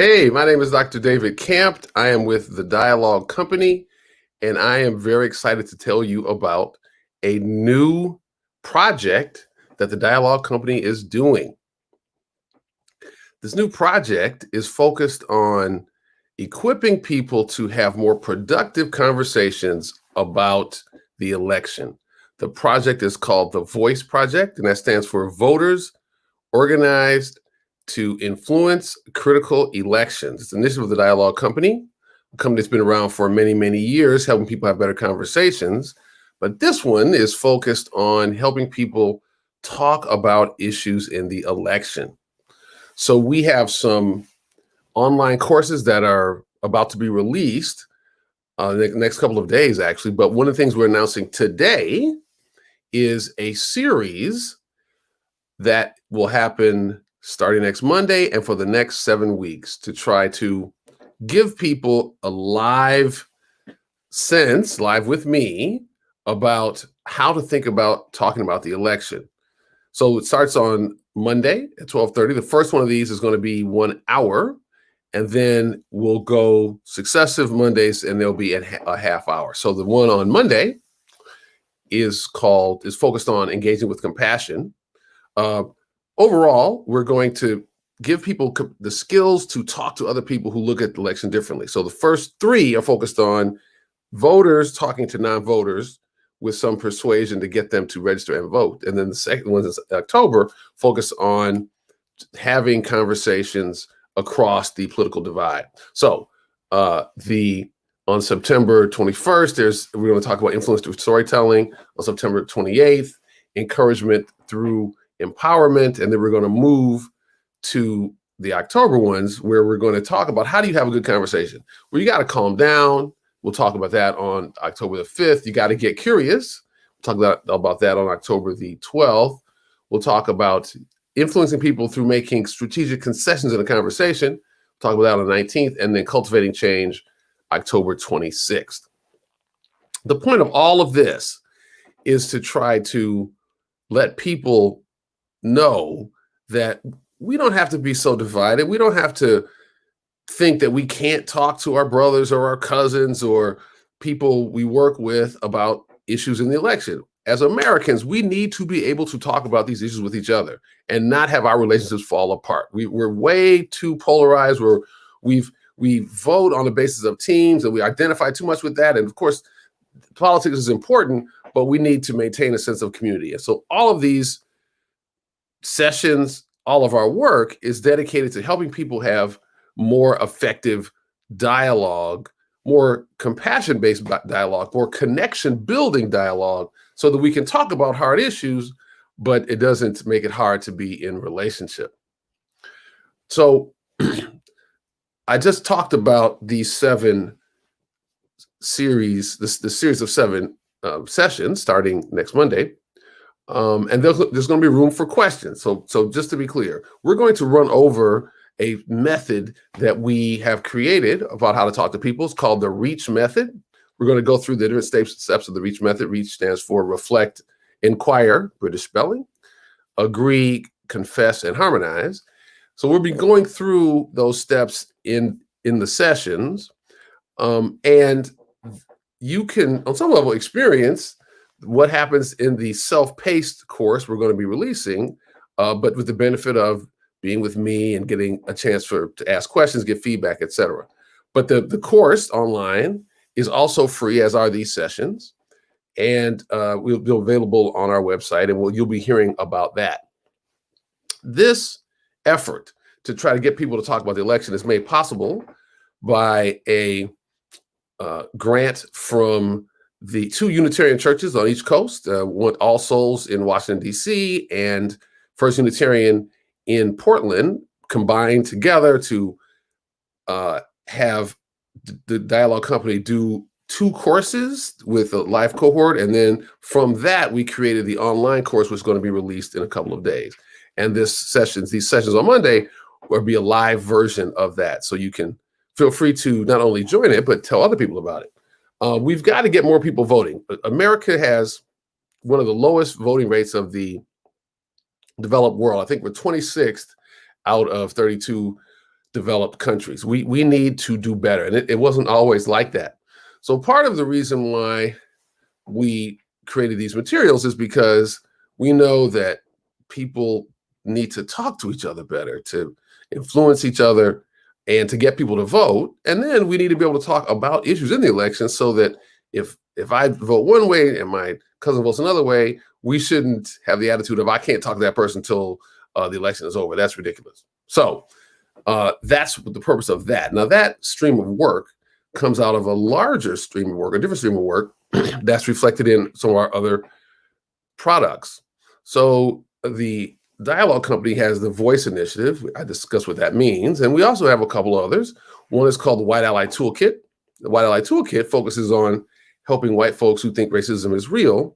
Hey, my name is Dr. David Campt. I am with the Dialogue Company, and I am very excited to tell you about a new project that the Dialogue Company is doing. This new project is focused on equipping people to have more productive conversations about the election. The project is called the Voice Project, and that stands for Voters Organized to Influence Critical Elections. It's an initiative of the Dialogue Company, a company that's been around for many, many years, helping people have better conversations. But this one is focused on helping people talk about issues in the election. So we have some online courses that are about to be released the next couple of days, actually. But one of the things we're announcing today is a series that will happen starting next Monday and for the next 7 weeks to try to give people a live with me about how to think about talking about the election. So it starts on Monday at 12:30. The first one of these is going to be 1 hour, and then we'll go successive Mondays, and there'll be a half hour. So the one on Monday is focused on engaging with compassion. Overall, we're going to give people the skills to talk to other people who look at the election differently. So the first 3 are focused on voters talking to non-voters with some persuasion to get them to register and vote. And then the second one is October, focus on having conversations across the political divide. So on September 21st, we're going to talk about influence through storytelling. On September 28th, encouragement through empowerment. And then we're going to move to the October ones where we're going to talk about how do you have a good conversation? Well, you got to calm down. We'll talk about that on October the 5th. You got to get curious. We'll talk about that on October the 12th. We'll talk about influencing people through making strategic concessions in a conversation. We'll talk about that on the 19th, and then cultivating change, October 26th. The point of all of this is to try to let people know that we don't have to be so divided. We don't have to think that we can't talk to our brothers or our cousins or people we work with about issues in the election. As Americans, we need to be able to talk about these issues with each other and not have our relationships fall apart. We're way too polarized. We vote on the basis of teams and we identify too much with that. And of course, politics is important, but we need to maintain a sense of community. And so all of these sessions, all of our work is dedicated to helping people have more effective dialogue, more compassion-based dialogue, more connection-building dialogue, so that we can talk about hard issues, but it doesn't make it hard to be in relationship. So I just talked about these 7 series, the series of 7 sessions starting next Monday. And there's going to be room for questions. So just to be clear, we're going to run over a method that we have created about how to talk to people. It's called the REACH method. We're going to go through the different steps of the REACH method. REACH stands for reflect, inquire, British spelling, agree, confess, and harmonize. So we'll be going through those steps in the sessions. And you can, on some level, experience what happens in the self-paced course we're going to be releasing, but with the benefit of being with me and getting a chance to ask questions, get feedback, etc. But the course online is also free, as are these sessions, and will be available on our website, and you'll be hearing about that. This effort to try to get people to talk about the election is made possible by a grant from the 2 Unitarian churches on each coast, All Souls in Washington, D.C., and First Unitarian in Portland, combined together to have the Dialogue Company do 2 courses with a live cohort. And then from that, we created the online course, which is going to be released in a couple of days. And these sessions on Monday will be a live version of that. So you can feel free to not only join it, but tell other people about it. We've got to get more people voting. America has one of the lowest voting rates of the developed world. I think we're 26th out of 32 developed countries. We need to do better. And it wasn't always like that. So part of the reason why we created these materials is because we know that people need to talk to each other better, to influence each other, and to get people to vote. And then we need to be able to talk about issues in the election so that if I vote one way and my cousin votes another way, we shouldn't have the attitude of I can't talk to that person until the election is over. That's ridiculous. So that's the purpose of that. Now that stream of work comes out of a larger stream of work, a different stream of work that's reflected in some of our other products. So the Dialogue Company has the Voice Initiative. I discussed what that means. And we also have a couple others. One is called the White Ally Toolkit. The White Ally Toolkit focuses on helping white folks who think racism is real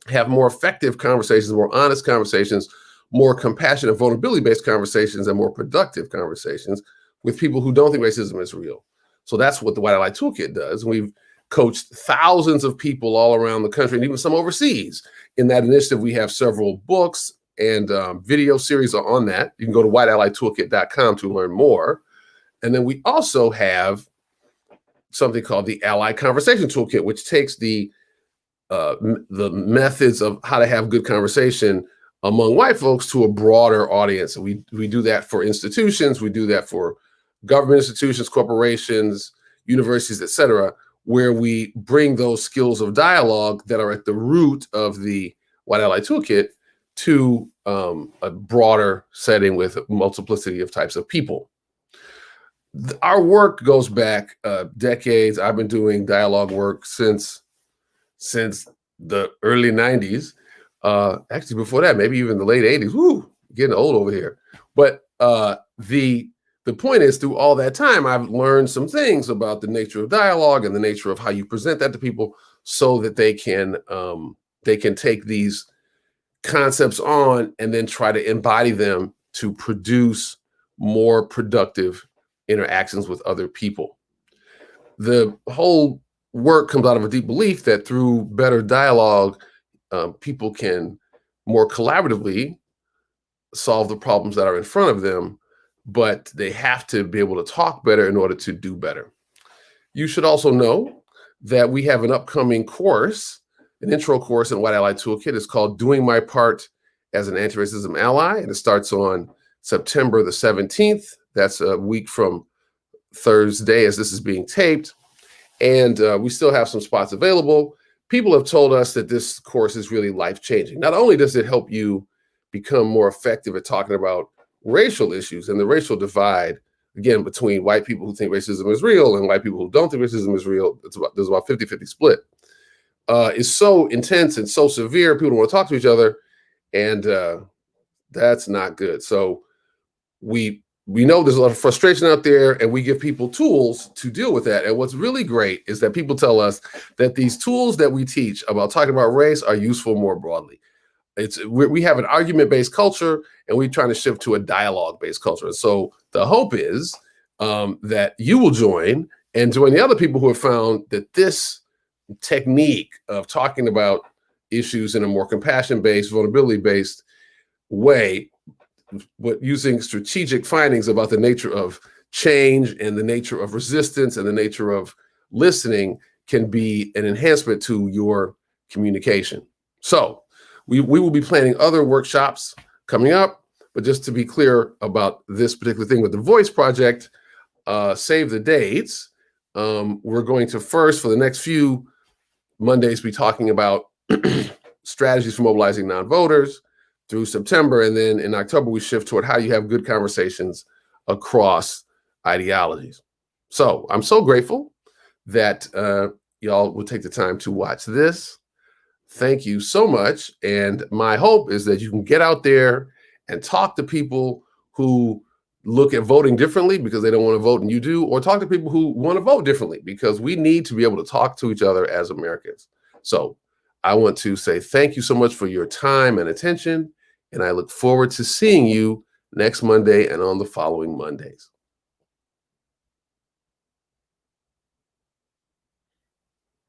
have more effective conversations, more honest conversations, more compassionate, vulnerability-based conversations, and more productive conversations with people who don't think racism is real. So that's what the White Ally Toolkit does. We've coached thousands of people all around the country and even some overseas. In that initiative, we have several books and video series on that. You can go to whiteallytoolkit.com to learn more. And then we also have something called the Ally Conversation Toolkit, which takes the methods of how to have good conversation among white folks to a broader audience. And we do that for institutions, we do that for government institutions, corporations, universities, et cetera, where we bring those skills of dialogue that are at the root of the White Ally Toolkit to a broader setting with a multiplicity of types of people. Our work goes back decades. I've been doing dialogue work since the early 90s. Actually, before that, maybe even the late 80s. Woo, getting old over here. But the point is, through all that time, I've learned some things about the nature of dialogue and the nature of how you present that to people, so that they can take these concepts on and then try to embody them to produce more productive interactions with other people. The whole work comes out of a deep belief that through better dialogue, people can more collaboratively solve the problems that are in front of them, but they have to be able to talk better in order to do better. You should also know that we have an upcoming course, an intro course in White Ally Toolkit. It's called Doing My Part as an Anti-Racism Ally, and it starts on September the 17th. That's a week from Thursday as this is being taped. And we still have some spots available. People have told us that this course is really life-changing. Not only does it help you become more effective at talking about racial issues and the racial divide, again, between white people who think racism is real and white people who don't think racism is real, there's about 50-50 split, is so intense and so severe, people don't want to talk to each other, and that's not good. So we know there's a lot of frustration out there, and we give people tools to deal with that. And what's really great is that people tell us that these tools that we teach about talking about race are useful more broadly. We have an argument-based culture, and we're trying to shift to a dialogue-based culture. And so the hope is that you will join the other people who have found that this technique of talking about issues in a more compassion-based, vulnerability-based way, but using strategic findings about the nature of change and the nature of resistance and the nature of listening, can be an enhancement to your communication. So we will be planning other workshops coming up, but just to be clear about this particular thing with the Voice Project, save the dates. We're going to first, for the next few Mondays, be talking about strategies for mobilizing non-voters through September. And then in October, we shift toward how you have good conversations across ideologies. So I'm so grateful that y'all will take the time to watch this. Thank you so much. And my hope is that you can get out there and talk to people who look at voting differently because they don't want to vote and you do, or talk to people who want to vote differently, because we need to be able to talk to each other as Americans. So I want to say thank you so much for your time and attention, and I look forward to seeing you next Monday and on the following Mondays.